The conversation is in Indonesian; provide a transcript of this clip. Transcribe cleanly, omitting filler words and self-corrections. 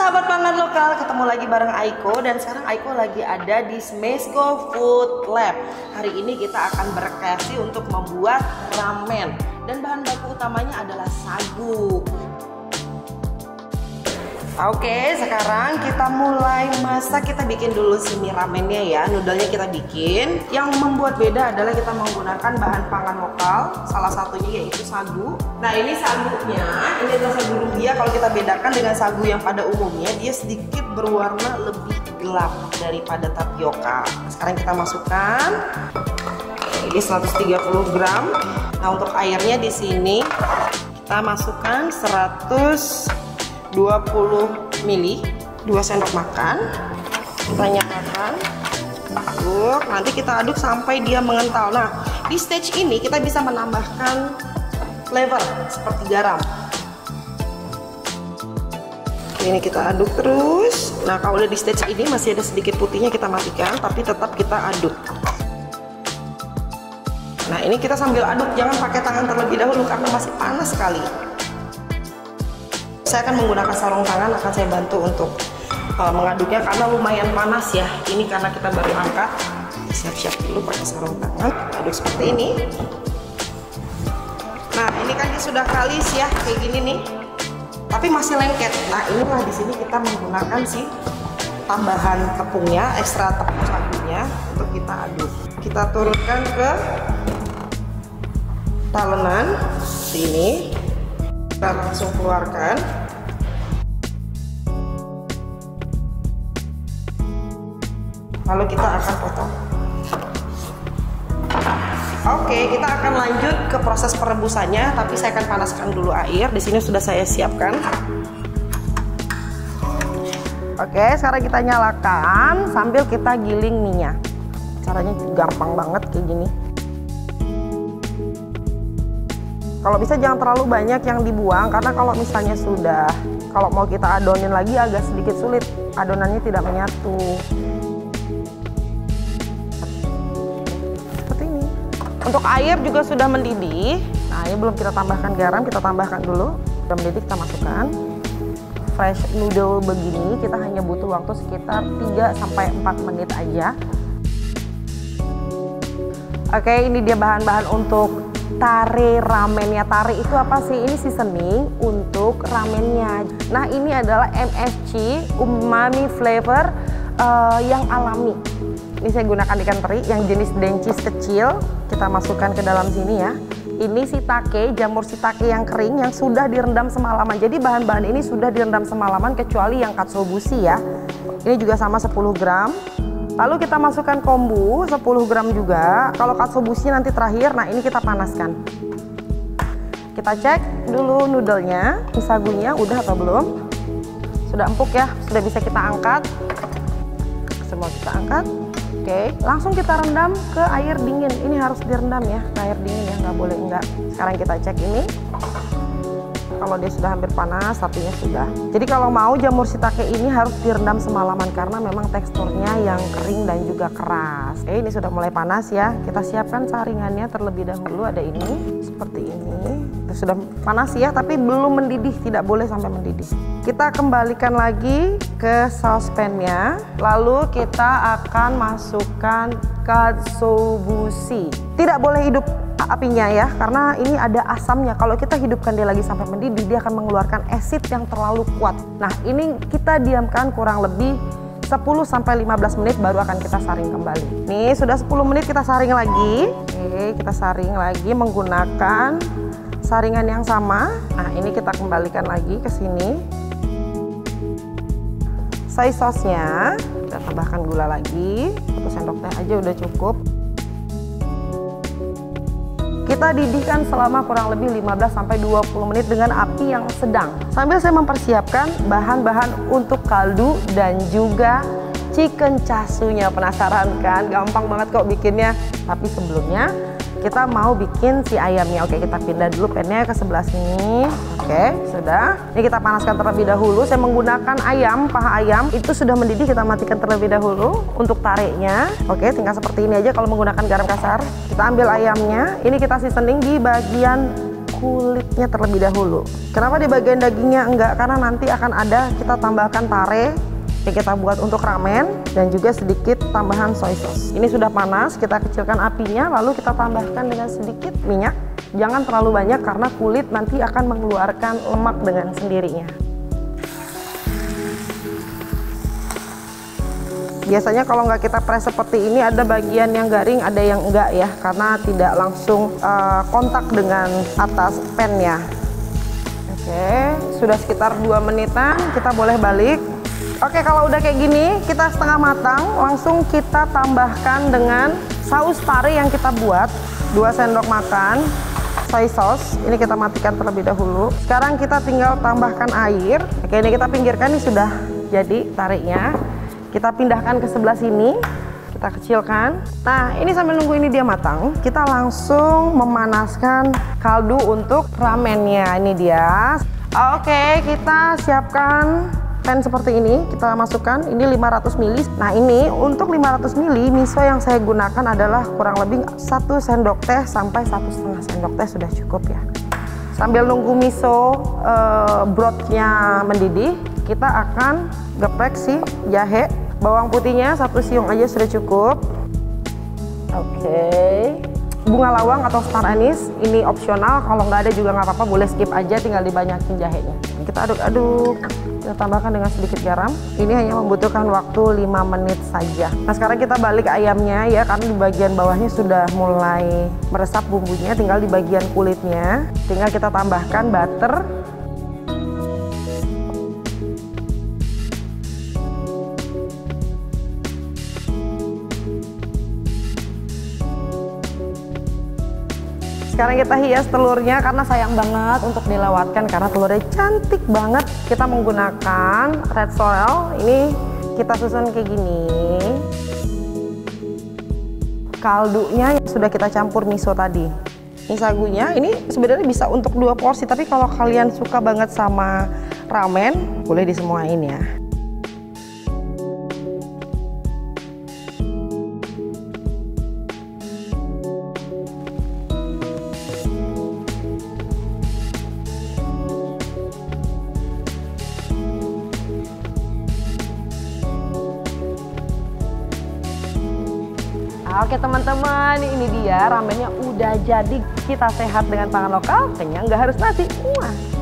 sahabat pangan lokal, ketemu lagi bareng Aiko. Dan sekarang Aiko lagi ada di Smesgo Food Lab. Hari ini kita akan berkreasi untuk membuat ramen. Dan bahan baku utamanya adalah sagu. Oke, sekarang kita mulai masak. Kita bikin dulu si mie ramennya ya. Noodle-nya kita bikin. Yang membuat beda adalah kita menggunakan bahan pangan lokal. Salah satunya yaitu sagu. Nah, ini sagunya. Ini adalah sagu Lumbia. Kalau kita bedakan dengan sagu yang pada umumnya, dia sedikit berwarna lebih gelap daripada tapioka. Sekarang kita masukkan. Ini 130 gram. Nah, untuk airnya di sini kita masukkan 120 ml, 2 sendok makan. Kita nyalakan, aduk. Nanti kita aduk sampai dia mengental. Nah, di stage ini kita bisa menambahkan flavor seperti garam. Ini kita aduk terus. Nah, kalau udah di stage ini masih ada sedikit putihnya, kita matikan, tapi tetap kita aduk. Nah, ini kita sambil aduk, jangan pakai tangan terlebih dahulu karena masih panas sekali. Saya akan menggunakan sarung tangan, akan saya bantu untuk mengaduknya karena lumayan panas ya. Ini karena kita baru angkat. Siap-siap dulu pakai sarung tangan. Aduk seperti ini. Nah, ini kan sudah kalis ya, kayak gini nih. Tapi masih lengket. Nah, inilah di sini kita menggunakan si tambahan tepungnya, ekstra tepung sagunya untuk kita aduk. Kita turunkan ke talenan sini. Kita langsung keluarkan. Lalu kita akan potong. Oke, kita akan lanjut ke proses perebusannya, tapi saya akan panaskan dulu air. Di sini sudah saya siapkan. Oke, sekarang kita nyalakan sambil kita giling minyak. Caranya gampang banget kayak gini. Kalau bisa jangan terlalu banyak yang dibuang, karena kalau misalnya kalau mau kita adonin lagi agak sedikit sulit, adonannya tidak menyatu. Seperti ini. Untuk air juga sudah mendidih. Nah, ini belum kita tambahkan garam, kita tambahkan dulu. Sudah mendidih, kita masukkan. Fresh noodle begini kita hanya butuh waktu sekitar 3-4 menit aja. Oke, ini dia bahan-bahan untuk tare ramennya. Tare itu apa sih? Ini seasoning untuk ramennya. Nah, ini adalah MSG, umami flavor yang alami. Ini saya gunakan ikan teri yang jenis dencis kecil. Kita masukkan ke dalam sini ya. Ini shiitake, jamur shiitake yang kering yang sudah direndam semalaman. Jadi bahan-bahan ini sudah direndam semalaman kecuali yang katsuobushi ya. Ini juga sama 10 gram. Lalu kita masukkan kombu 10 gram juga. Kalau katsuobushi nanti terakhir. Nah, ini kita panaskan. Kita cek dulu noodle-nya, sagunya udah atau belum. Sudah empuk ya, sudah bisa kita angkat. Semua kita angkat. Oke, langsung kita rendam ke air dingin. Ini harus direndam ya, ke air dingin ya, nggak boleh enggak. Sekarang kita cek ini. Kalau dia sudah hampir panas, artinya sudah. Jadi kalau mau jamur shiitake ini harus direndam semalaman karena memang teksturnya yang kering dan juga keras. Oke, ini sudah mulai panas ya. Kita siapkan saringannya terlebih dahulu. Ada ini, seperti ini. Itu sudah panas ya, tapi belum mendidih. Tidak boleh sampai mendidih. Kita kembalikan lagi ke saucepannya. Lalu kita akan masukkan katsuobushi. Tidak boleh hidup apinya ya, karena ini ada asamnya. Kalau kita hidupkan dia lagi sampai mendidih, dia akan mengeluarkan asid yang terlalu kuat. Nah, ini kita diamkan kurang lebih 10-15 menit baru akan kita saring kembali. Nih, sudah 10 menit kita saring lagi. Oke, kita saring lagi menggunakan saringan yang sama. Nah, ini kita kembalikan lagi ke sini. Soy sauce-nya, kita tambahkan gula lagi. 1 sendok teh aja udah cukup. Kita didihkan selama kurang lebih 15-20 menit dengan api yang sedang. Sambil saya mempersiapkan bahan-bahan untuk kaldu dan juga chicken chasunya. Penasaran kan? Gampang banget kok bikinnya. Tapi sebelumnya kita mau bikin si ayamnya. Oke, kita pindah dulu pannya ke sebelah sini. Oke, sudah. Ini kita panaskan terlebih dahulu. Saya menggunakan ayam, paha ayam. Itu sudah mendidih, kita matikan terlebih dahulu untuk tarenya. Oke, tinggal seperti ini aja kalau menggunakan garam kasar. Kita ambil ayamnya. Ini kita seasoning di bagian kulitnya terlebih dahulu. Kenapa di bagian dagingnya enggak? Karena nanti akan ada kita tambahkan tare yang kita buat untuk ramen dan juga sedikit tambahan soy sauce. Ini sudah panas, kita kecilkan apinya, lalu kita tambahkan dengan sedikit minyak. Jangan terlalu banyak karena kulit nanti akan mengeluarkan lemak dengan sendirinya. Biasanya kalau nggak kita press seperti ini ada bagian yang garing, ada yang enggak ya, karena tidak langsung kontak dengan atas pan-nya. Oke, sudah sekitar 2 menitan, kita boleh balik. Oke, kalau udah kayak gini, kita setengah matang, langsung kita tambahkan dengan saus tare yang kita buat, 2 sendok makan. Soy sauce, ini kita matikan terlebih dahulu. Sekarang kita tinggal tambahkan air. Oke, ini kita pinggirkan, ini sudah jadi tarenya. Kita pindahkan ke sebelah sini, kita kecilkan. Nah, ini sambil nunggu ini dia matang, kita langsung memanaskan kaldu untuk ramennya. Ini dia. Oke, kita siapkan pan seperti ini, kita masukkan. Ini 500 ml. Nah, ini untuk 500 ml miso yang saya gunakan adalah kurang lebih 1 sendok teh sampai 1,5 sendok teh sudah cukup ya. Sambil nunggu miso brothnya mendidih, kita akan geprek si jahe. Bawang putihnya 1 siung aja sudah cukup. Oke. Bunga lawang atau star anise ini opsional, kalau nggak ada juga nggak apa-apa, boleh skip aja, tinggal dibanyakin jahenya. Kita aduk-aduk, kita tambahkan dengan sedikit garam. Ini hanya membutuhkan waktu 5 menit saja. Nah, sekarang kita balik ayamnya ya, karena di bagian bawahnya sudah mulai meresap bumbunya, tinggal di bagian kulitnya. Tinggal kita tambahkan butter. Sekarang kita hias telurnya karena sayang banget untuk dilewatkan karena telurnya cantik banget. Kita menggunakan red sorrel, ini kita susun kayak gini. Kaldunya yang sudah kita campur miso tadi. Ini sagunya, ini sebenarnya bisa untuk 2 porsi, tapi kalau kalian suka banget sama ramen, boleh disemuain ya. Oke teman-teman, ini dia ramennya udah jadi. Kita sehat dengan pangan lokal, kenyang nggak harus nasi. Wah.